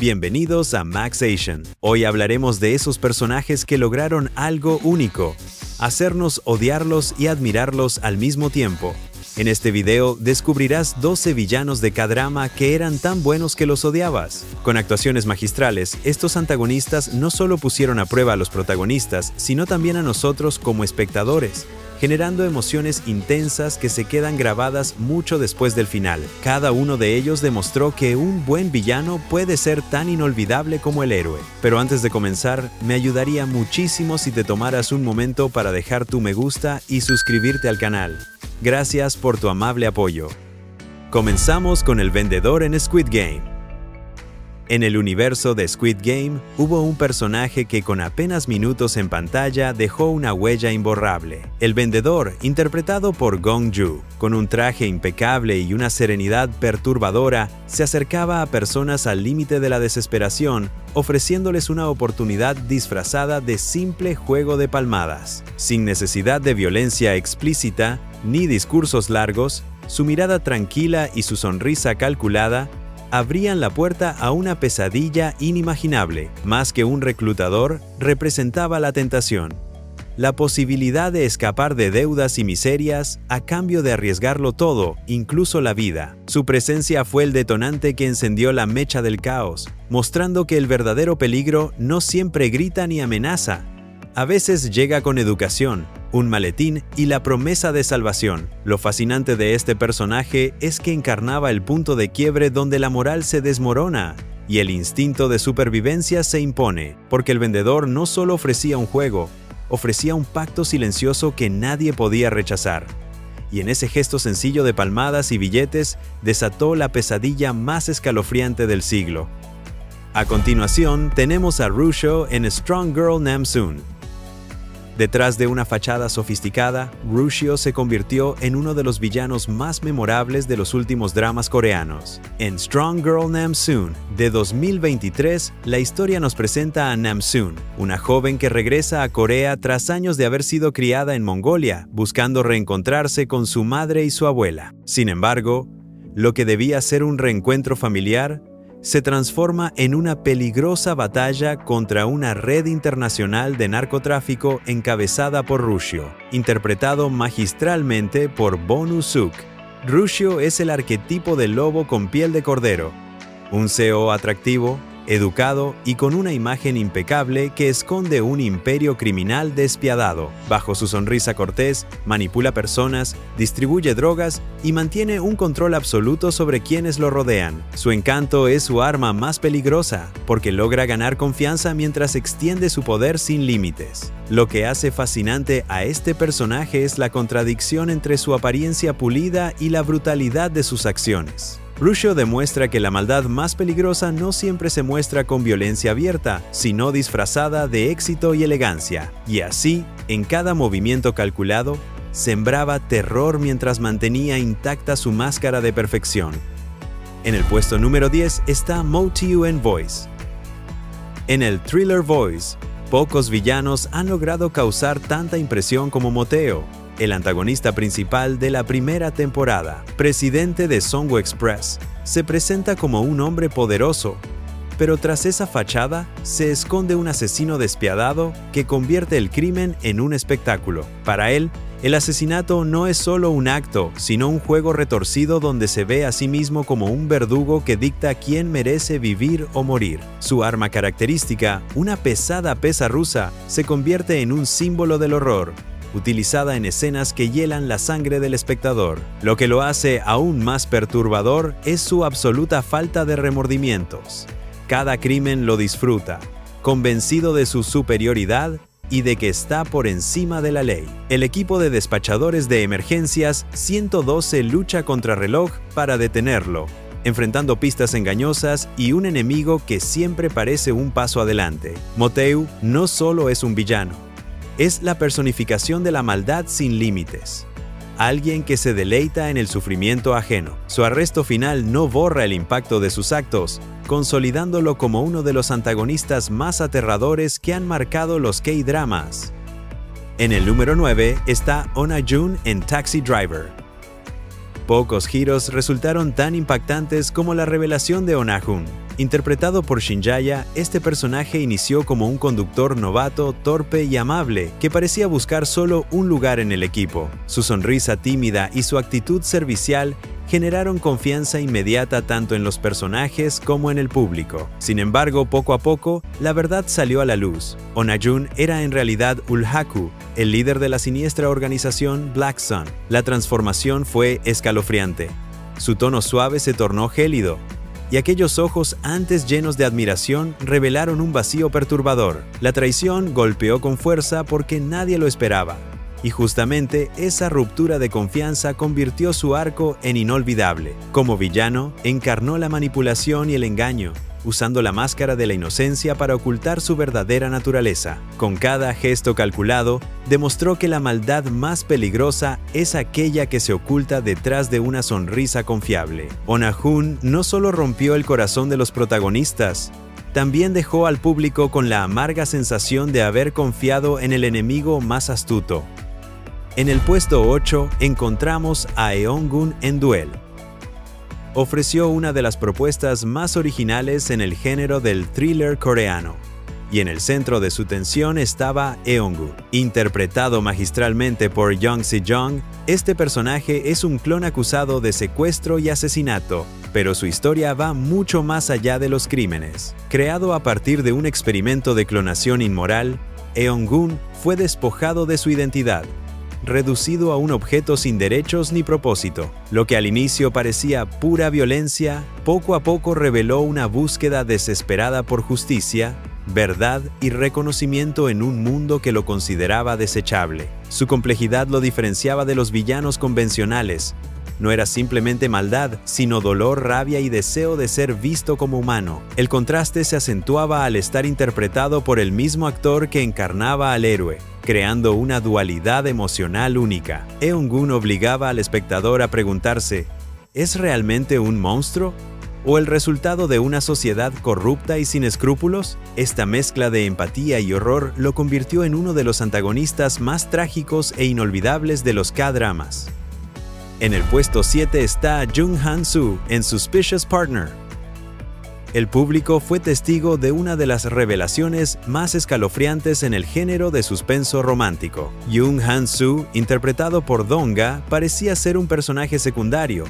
Bienvenidos a Max Asian. Hoy hablaremos de esos personajes que lograron algo único, hacernos odiarlos y admirarlos al mismo tiempo. En este video descubrirás 12 villanos de K-drama que eran tan buenos que los odiabas. Con actuaciones magistrales, estos antagonistas no solo pusieron a prueba a los protagonistas, sino también a nosotros como espectadores, generando emociones intensas que se quedan grabadas mucho después del final. Cada uno de ellos demostró que un buen villano puede ser tan inolvidable como el héroe. Pero antes de comenzar, me ayudaría muchísimo si te tomaras un momento para dejar tu me gusta y suscribirte al canal. Gracias por tu amable apoyo. Comenzamos con el vendedor en Squid Game. En el universo de Squid Game, hubo un personaje que con apenas minutos en pantalla dejó una huella imborrable. El vendedor, interpretado por Gong Yoo, con un traje impecable y una serenidad perturbadora, se acercaba a personas al límite de la desesperación, ofreciéndoles una oportunidad disfrazada de simple juego de palmadas. Sin necesidad de violencia explícita, ni discursos largos, su mirada tranquila y su sonrisa calculada abrían la puerta a una pesadilla inimaginable. Más que un reclutador, representaba la tentación. La posibilidad de escapar de deudas y miserias a cambio de arriesgarlo todo, incluso la vida. Su presencia fue el detonante que encendió la mecha del caos, mostrando que el verdadero peligro no siempre grita ni amenaza. A veces llega con educación, un maletín y la promesa de salvación. Lo fascinante de este personaje es que encarnaba el punto de quiebre donde la moral se desmorona y el instinto de supervivencia se impone, porque el vendedor no solo ofrecía un juego, ofrecía un pacto silencioso que nadie podía rechazar. Y en ese gesto sencillo de palmadas y billetes desató la pesadilla más escalofriante del siglo. A continuación, tenemos a Rushio en Strong Girl Namsoon. Detrás de una fachada sofisticada, Rushio se convirtió en uno de los villanos más memorables de los últimos dramas coreanos. En Strong Girl Namsoon, de 2023, la historia nos presenta a Namsoon, una joven que regresa a Corea tras años de haber sido criada en Mongolia, buscando reencontrarse con su madre y su abuela. Sin embargo, lo que debía ser un reencuentro familiar se transforma en una peligrosa batalla contra una red internacional de narcotráfico encabezada por Rushio, interpretado magistralmente por Bong Joon-suk. Rushio es el arquetipo del lobo con piel de cordero, un CEO atractivo, educado y con una imagen impecable que esconde un imperio criminal despiadado. Bajo su sonrisa cortés, manipula personas, distribuye drogas y mantiene un control absoluto sobre quienes lo rodean. Su encanto es su arma más peligrosa, porque logra ganar confianza mientras extiende su poder sin límites. Lo que hace fascinante a este personaje es la contradicción entre su apariencia pulida y la brutalidad de sus acciones. Rushio demuestra que la maldad más peligrosa no siempre se muestra con violencia abierta, sino disfrazada de éxito y elegancia. Y así, en cada movimiento calculado, sembraba terror mientras mantenía intacta su máscara de perfección. En el puesto número 10 está Mo Teo en Voice. En el thriller Voice, pocos villanos han logrado causar tanta impresión como Mo Teo, el antagonista principal de la primera temporada. Presidente de Songwoo Express, se presenta como un hombre poderoso, pero tras esa fachada se esconde un asesino despiadado que convierte el crimen en un espectáculo. Para él, el asesinato no es solo un acto, sino un juego retorcido donde se ve a sí mismo como un verdugo que dicta quién merece vivir o morir. Su arma característica, una pesada pesa rusa, se convierte en un símbolo del horror, utilizada en escenas que hielan la sangre del espectador. Lo que lo hace aún más perturbador es su absoluta falta de remordimientos. Cada crimen lo disfruta, convencido de su superioridad y de que está por encima de la ley. El equipo de despachadores de emergencias 112 lucha contra reloj para detenerlo, enfrentando pistas engañosas y un enemigo que siempre parece un paso adelante. Mo Teo no solo es un villano, es la personificación de la maldad sin límites. Alguien que se deleita en el sufrimiento ajeno. Su arresto final no borra el impacto de sus actos, consolidándolo como uno de los antagonistas más aterradores que han marcado los K-dramas. En el número 9 está Oh Na-jun en Taxi Driver. Pocos giros resultaron tan impactantes como la revelación de Oh Na-jun, Interpretado por Shin-Jaya, este personaje inició como un conductor novato, torpe y amable, que parecía buscar solo un lugar en el equipo. Su sonrisa tímida y su actitud servicial generaron confianza inmediata tanto en los personajes como en el público. Sin embargo, poco a poco, la verdad salió a la luz. Oh-na-jun era en realidad Ulhaku, el líder de la siniestra organización Black Sun. La transformación fue escalofriante. Su tono suave se tornó gélido, y aquellos ojos antes llenos de admiración revelaron un vacío perturbador. La traición golpeó con fuerza porque nadie lo esperaba. Y justamente esa ruptura de confianza convirtió su arco en inolvidable. Como villano, encarnó la manipulación y el engaño, usando la máscara de la inocencia para ocultar su verdadera naturaleza. Con cada gesto calculado, demostró que la maldad más peligrosa es aquella que se oculta detrás de una sonrisa confiable. Oh-na-jun no solo rompió el corazón de los protagonistas, también dejó al público con la amarga sensación de haber confiado en el enemigo más astuto. En el puesto 8 encontramos a Eun-gun en Duel. Ofreció una de las propuestas más originales en el género del thriller coreano, y en el centro de su tensión estaba Eun-gun. Interpretado magistralmente por Jung Si-jung, este personaje es un clon acusado de secuestro y asesinato, pero su historia va mucho más allá de los crímenes. Creado a partir de un experimento de clonación inmoral, Eun-gun fue despojado de su identidad, reducido a un objeto sin derechos ni propósito. Lo que al inicio parecía pura violencia, poco a poco reveló una búsqueda desesperada por justicia, verdad y reconocimiento en un mundo que lo consideraba desechable. Su complejidad lo diferenciaba de los villanos convencionales. No era simplemente maldad, sino dolor, rabia y deseo de ser visto como humano. El contraste se acentuaba al estar interpretado por el mismo actor que encarnaba al héroe, creando una dualidad emocional única. Eun-gun obligaba al espectador a preguntarse, ¿es realmente un monstruo? ¿O el resultado de una sociedad corrupta y sin escrúpulos? Esta mezcla de empatía y horror lo convirtió en uno de los antagonistas más trágicos e inolvidables de los K-dramas. En el puesto 7 está Jung Han-soo en Suspicious Partner. El público fue testigo de una de las revelaciones más escalofriantes en el género de suspenso romántico. Jung Han-soo, interpretado por Dong-ga, parecía ser un personaje secundario,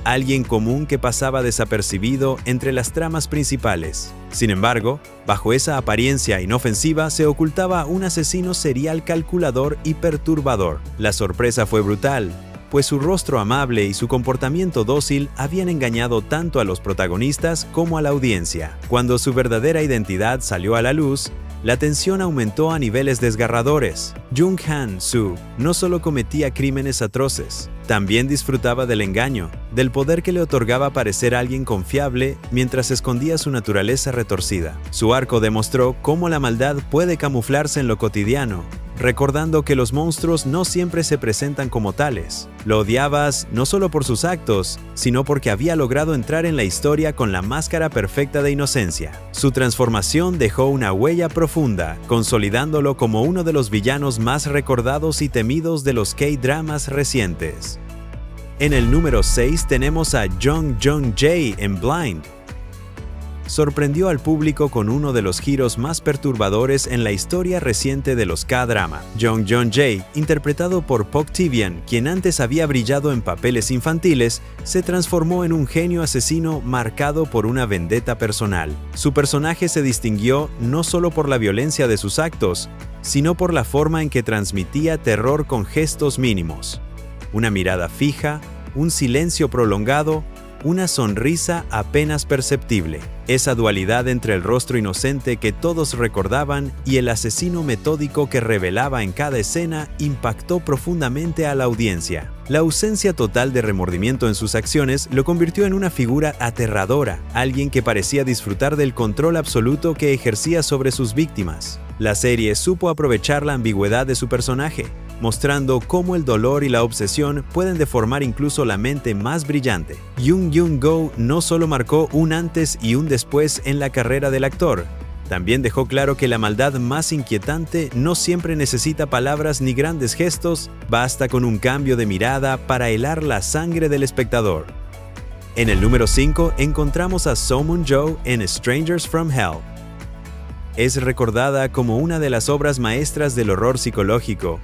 alguien común que pasaba desapercibido entre las tramas principales. Sin embargo, bajo esa apariencia inofensiva se ocultaba un asesino serial calculador y perturbador. La sorpresa fue brutal, pues su rostro amable y su comportamiento dócil habían engañado tanto a los protagonistas como a la audiencia. Cuando su verdadera identidad salió a la luz, la tensión aumentó a niveles desgarradores. Jung Han-soo no solo cometía crímenes atroces, también disfrutaba del engaño, del poder que le otorgaba parecer alguien confiable mientras escondía su naturaleza retorcida. Su arco demostró cómo la maldad puede camuflarse en lo cotidiano, recordando que los monstruos no siempre se presentan como tales. Lo odiabas no solo por sus actos, sino porque había logrado entrar en la historia con la máscara perfecta de inocencia. Su transformación dejó una huella profunda, consolidándolo como uno de los villanos más recordados y temidos de los K-dramas recientes. En el número 6 tenemos a Jung Joon-jae en Blind. Sorprendió al público con uno de los giros más perturbadores en la historia reciente de los K-drama. Jung Joon-jae, interpretado por Park Tae-byeon, quien antes había brillado en papeles infantiles, se transformó en un genio asesino marcado por una vendetta personal. Su personaje se distinguió no solo por la violencia de sus actos, sino por la forma en que transmitía terror con gestos mínimos. Una mirada fija, un silencio prolongado, una sonrisa apenas perceptible. Esa dualidad entre el rostro inocente que todos recordaban y el asesino metódico que revelaba en cada escena impactó profundamente a la audiencia. La ausencia total de remordimiento en sus acciones lo convirtió en una figura aterradora, alguien que parecía disfrutar del control absoluto que ejercía sobre sus víctimas. La serie supo aprovechar la ambigüedad de su personaje, mostrando cómo el dolor y la obsesión pueden deformar incluso la mente más brillante. Jung Yoon-go no solo marcó un antes y un después en la carrera del actor, también dejó claro que la maldad más inquietante no siempre necesita palabras ni grandes gestos, basta con un cambio de mirada para helar la sangre del espectador. En el número 5 encontramos a So-Mun-jo en Strangers from Hell. Es recordada como una de las obras maestras del horror psicológico,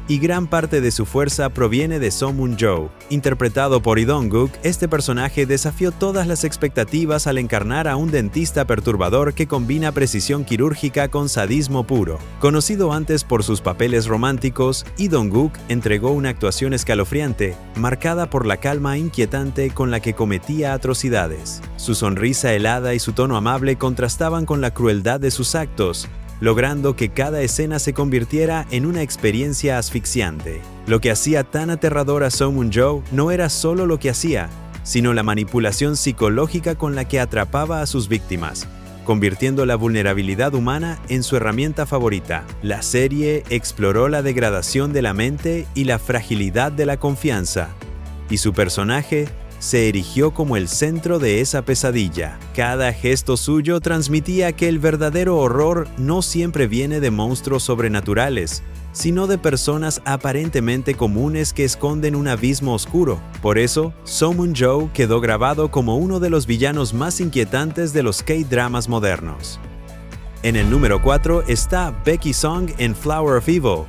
y gran parte de su fuerza proviene de So-Mun-jo. Interpretado por Lee Dong-guk, este personaje desafió todas las expectativas al encarnar a un dentista perturbador que combina precisión quirúrgica con sadismo puro. Conocido antes por sus papeles románticos, Lee Dong-guk entregó una actuación escalofriante, marcada por la calma inquietante con la que cometía atrocidades. Su sonrisa helada y su tono amable contrastaban con la crueldad de sus actos, logrando que cada escena se convirtiera en una experiencia asfixiante. Lo que hacía tan aterrador a So-Mun-jo no era solo lo que hacía, sino la manipulación psicológica con la que atrapaba a sus víctimas, convirtiendo la vulnerabilidad humana en su herramienta favorita. La serie exploró la degradación de la mente y la fragilidad de la confianza, y su personaje se erigió como el centro de esa pesadilla. Cada gesto suyo transmitía que el verdadero horror no siempre viene de monstruos sobrenaturales, sino de personas aparentemente comunes que esconden un abismo oscuro. Por eso, So-Mun-jo quedó grabado como uno de los villanos más inquietantes de los K-dramas modernos. En el número 4 está Becky Song en Flower of Evil.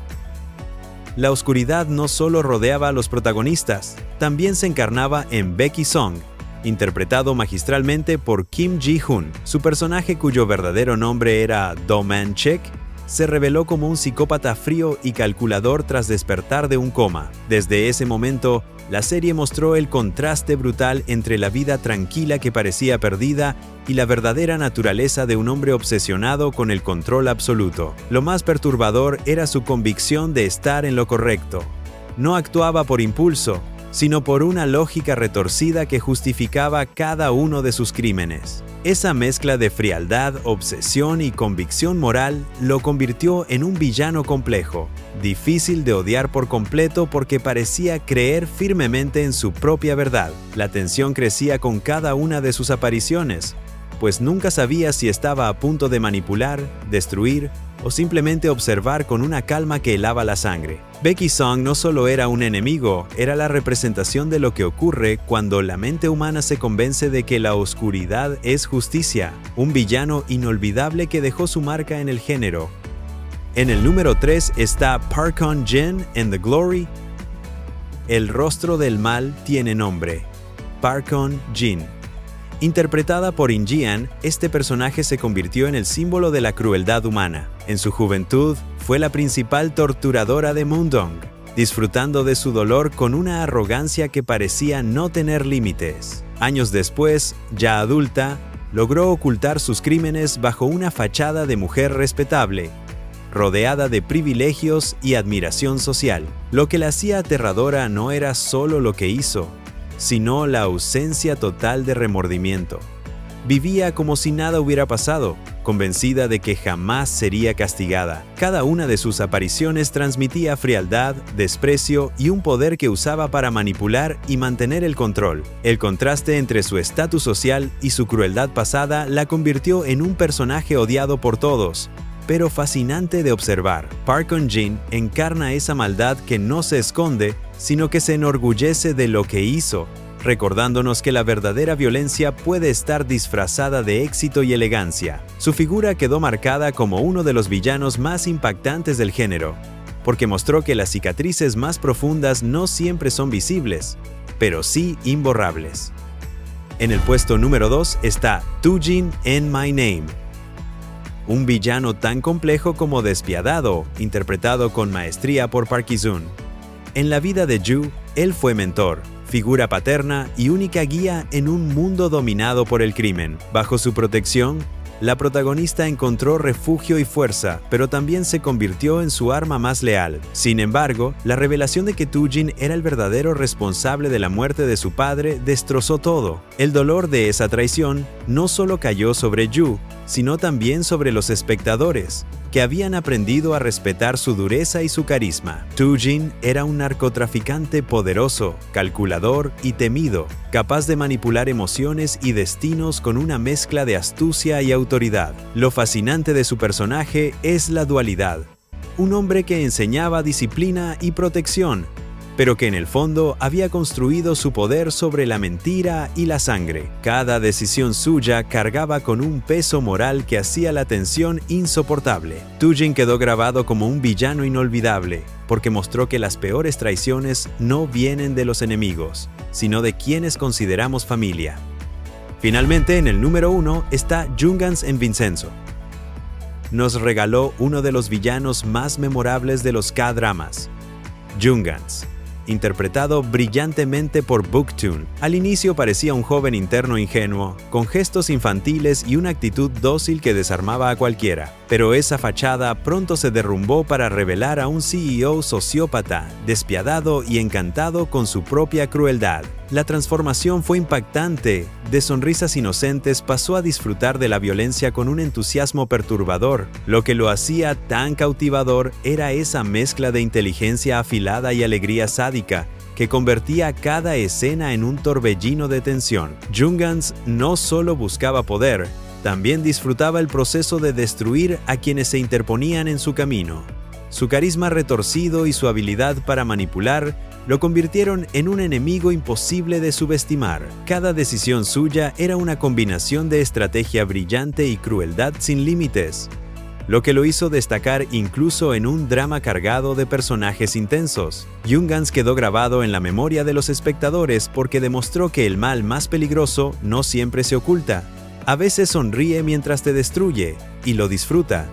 La oscuridad no solo rodeaba a los protagonistas, también se encarnaba en Becky Song, interpretado magistralmente por Kim Ji-hoon. Su personaje, cuyo verdadero nombre era Do-man Chek, se reveló como un psicópata frío y calculador tras despertar de un coma. Desde ese momento, la serie mostró el contraste brutal entre la vida tranquila que parecía perdida y la verdadera naturaleza de un hombre obsesionado con el control absoluto. Lo más perturbador era su convicción de estar en lo correcto. No actuaba por impulso, sino por una lógica retorcida que justificaba cada uno de sus crímenes. Esa mezcla de frialdad, obsesión y convicción moral lo convirtió en un villano complejo, difícil de odiar por completo porque parecía creer firmemente en su propia verdad. La tensión crecía con cada una de sus apariciones, pues nunca sabía si estaba a punto de manipular, destruir o simplemente observar con una calma que helaba la sangre. Becky Song no solo era un enemigo, era la representación de lo que ocurre cuando la mente humana se convence de que la oscuridad es justicia, un villano inolvidable que dejó su marca en el género. En el número 3 está Park Eun-jin en The Glory. El rostro del mal tiene nombre: Park Eun-jin. Interpretada por In Ji-an, este personaje se convirtió en el símbolo de la crueldad humana. En su juventud, fue la principal torturadora de Moondong, disfrutando de su dolor con una arrogancia que parecía no tener límites. Años después, ya adulta, logró ocultar sus crímenes bajo una fachada de mujer respetable, rodeada de privilegios y admiración social. Lo que la hacía aterradora no era solo lo que hizo, sino la ausencia total de remordimiento. Vivía como si nada hubiera pasado, convencida de que jamás sería castigada. Cada una de sus apariciones transmitía frialdad, desprecio y un poder que usaba para manipular y mantener el control. El contraste entre su estatus social y su crueldad pasada la convirtió en un personaje odiado por todos, pero fascinante de observar. Park Eun-jin encarna esa maldad que no se esconde, sino que se enorgullece de lo que hizo, recordándonos que la verdadera violencia puede estar disfrazada de éxito y elegancia. Su figura quedó marcada como uno de los villanos más impactantes del género, porque mostró que las cicatrices más profundas no siempre son visibles, pero sí imborrables. En el puesto número 2 está Too-jin en My Name. Un villano tan complejo como despiadado, interpretado con maestría por Park Ki-sung. En la vida de Ju, él fue mentor, figura paterna y única guía en un mundo dominado por el crimen. Bajo su protección, la protagonista encontró refugio y fuerza, pero también se convirtió en su arma más leal. Sin embargo, la revelación de que Too-jin era el verdadero responsable de la muerte de su padre destrozó todo. El dolor de esa traición no solo cayó sobre Ju, sino también sobre los espectadores, que habían aprendido a respetar su dureza y su carisma. Too-jin era un narcotraficante poderoso, calculador y temido, capaz de manipular emociones y destinos con una mezcla de astucia y autoridad. Lo fascinante de su personaje es la dualidad. Un hombre que enseñaba disciplina y protección, pero que en el fondo había construido su poder sobre la mentira y la sangre. Cada decisión suya cargaba con un peso moral que hacía la tensión insoportable. Tujin quedó grabado como un villano inolvidable, porque mostró que las peores traiciones no vienen de los enemigos, sino de quienes consideramos familia. Finalmente, en el número 1 está Jungans en Vincenzo. Nos regaló uno de los villanos más memorables de los K-dramas, Jungans, interpretado brillantemente por Booktoon. Al inicio parecía un joven interno ingenuo, con gestos infantiles y una actitud dócil que desarmaba a cualquiera. Pero esa fachada pronto se derrumbó para revelar a un CEO sociópata, despiadado y encantado con su propia crueldad. La transformación fue impactante. De sonrisas inocentes pasó a disfrutar de la violencia con un entusiasmo perturbador. Lo que lo hacía tan cautivador era esa mezcla de inteligencia afilada y alegría sádica, que convertía cada escena en un torbellino de tensión. Jungans no solo buscaba poder, también disfrutaba el proceso de destruir a quienes se interponían en su camino. Su carisma retorcido y su habilidad para manipular lo convirtieron en un enemigo imposible de subestimar. Cada decisión suya era una combinación de estrategia brillante y crueldad sin límites, lo que lo hizo destacar incluso en un drama cargado de personajes intensos. Jungans quedó grabado en la memoria de los espectadores porque demostró que el mal más peligroso no siempre se oculta. A veces sonríe mientras te destruye y lo disfruta.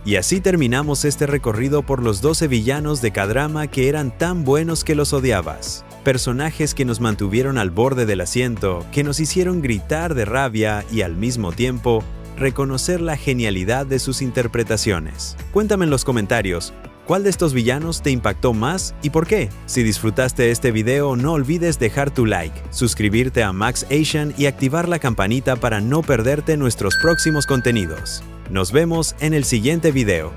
Y así terminamos este recorrido por los 12 villanos de K-drama que eran tan buenos que los odiabas. Personajes que nos mantuvieron al borde del asiento, que nos hicieron gritar de rabia y al mismo tiempo reconocer la genialidad de sus interpretaciones. Cuéntame en los comentarios, ¿cuál de estos villanos te impactó más y por qué? Si disfrutaste este video, no olvides dejar tu like, suscribirte a Max Asian y activar la campanita para no perderte nuestros próximos contenidos. Nos vemos en el siguiente video.